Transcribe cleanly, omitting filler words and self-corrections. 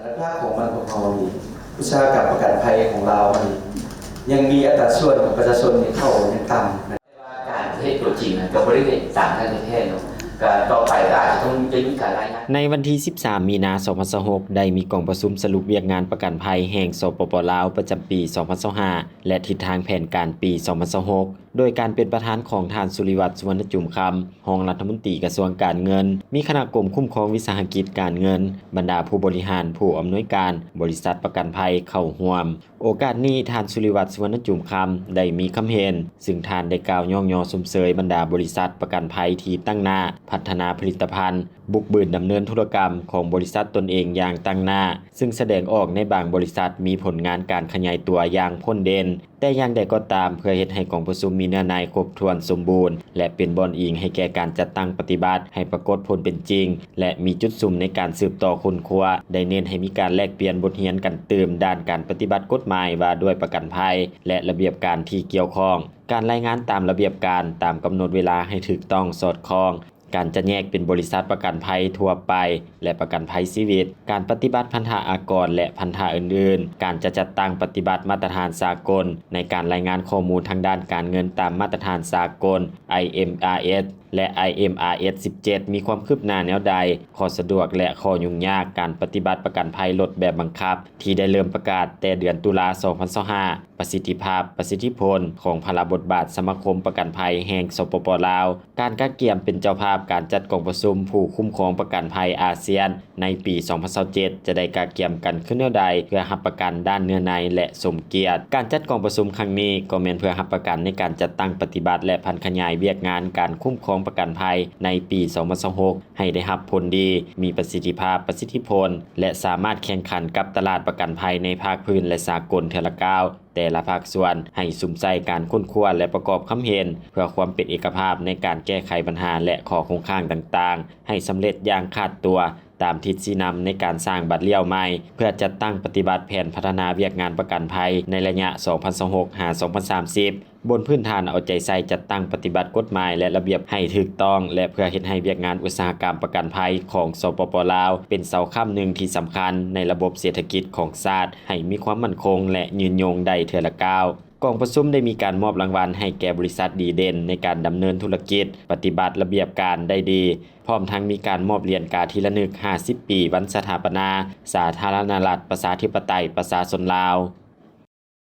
และภาคของมันของเราอุตสาหกรรมประกันภัยของเรายังมีอัตราส่วนของประชาชนเข้ายังต่ำนะการประเทศตัวจริงกับบริเวณต่างประเทศการต่อไปอาจจะต้องมีการรายงานในวันที่ 13 มีนาคม 2026 ได้มีกองประชุมสรุปเวียกงานประกันภัยแห่งสปป.ลาวประจำปี 2025 และทิศทางแผนการปี 2026 โดยการเป็นประธานของท่านสุริวัฒน์ สุวรรณจุมคำรองรัฐมนตรีกระทรวงการเงิน มีคณะกรมคุ้มครองวิสาหกิจการเงิน บรรดาผู้บริหารผู้อำนวยการบริษัทประกันภัยเข้าร่วม โอกาสนี้ท่านสุริวัฒน์ สุวรรณจุมคำได้มีคำเห็นซึ่งท่านได้กล่าวย่องยอสมเสยบรรดาบริษัทประกันภัยที่ตั้งหน้าพัฒนาผลิตภัณฑ์บุกเบิดดำเนินธุรกรรมของบริษัทตนเองอย่างตั้งหน้าซึ่งแสดงออกในบางบริษัทมีผลงานการขยายตัวอย่างพ้นเด่นแต่อย่างใดก็ตามเพื่อเฮ็ดให้กองประชุมมีเนื้อในครบถ้วนสมบูรณ์และเป็นบอนอิงให้แก่การจัดตั้งปฏิบัติให้ปรากฏผลเป็นจริงและมีจุดสุ่มในการสืบต่อคนครัวได้เน้นให้มีการแลกเปลี่ยนบทเรียนกันเติมด้านการปฏิบัติกฎหมายว่าด้วยประกันภัยและระเบียบการที่เกี่ยวข้องการรายงานตามระเบียบการตามกำหนดเวลาให้ถูกต้องสอดคล้องการจะแยกเป็นบริษัทประกันภัยทั่วไปและประกันภัยชีวิตการปฏิบัติพันธะอากรและพันธะอื่นๆการจะจัดตั้งปฏิบัติมาตรฐานสากลในการรายงานข้อมูลทางด้านการเงินตามมาตรฐานสากล IMRS และ IMRS 17 มีความคืบหน้าแนวใดข้อสะดวกและข้อยุ่งยากการปฏิบัติประกันภัยลดแบบบังคับที่ได้เริ่มประกาศแต่เดือนตุลาคม 2025 ประสิทธิภาพประสิทธิผลของพลบทบาทสมาคมประกันภัยแห่งสปป.ลาวการกะเกียมเป็นเจ้าภาพการจัดกองประชุมผู้คุ้มครองประกันภัยอาเซียนในปี 2027 จะได้กะเกียมกันขึ้นแนวใดเพื่อรับประกันด้านเนื้อในและสมเกียรติการจัดกองประชุมครั้งนี้ก็แม่นเพื่อรับประกันในการจัดตั้งปฏิบัติและพันขยายเวียกงานการคุ้มครองประกันภัยในปี 2026 ให้ได้รับผลดีมีประสิทธิภาพประสิทธิผลและสามารถแข่งขันกับตลาดประกันภัยในภาคพื้นและสากลเทื่อละก้าวแต่ละภาคส่วนให้สุมใส่การค้นคว้าและประกอบคำเห็นเพื่อความเป็นเอกภาพในการแก้ไขปัญหาและข้อคงค้างต่างๆให้สำเร็จอย่างขาดตัวตามทิศชี้นำในการสร้างบัตรเลี้ยวใหม่เพื่อจัดตั้งปฏิบัติแผนพัฒนาเวียกงานประกันภัยในระยะ 2026-2030 บนพื้นฐานเอาใจใส่จัดตั้งปฏิบัติกฎหมายและระเบียบให้ถูกต้องและเพื่อเฮ็ดให้เวียกงานอุตสาหกรรมประกันภัยของสปป.ลาวเป็นเสาค้ำหนึ่งที่สำคัญในระบบเศรษฐกิจของชาติให้มีความมั่นคงและยืนยงได้เทื่อละก้าวกองประชุมได้มีการมอบรางวัลให้แก่บริษัทดีเด่นในการดำเนินธุรกิจปฏิบัติระเบียบการได้ดีพร้อมทั้งมีการมอบเหรียญกาทีละนึก50 ปีวันสถาปนาสาธารณรัฐประชาธิปไตยประชาชนลาว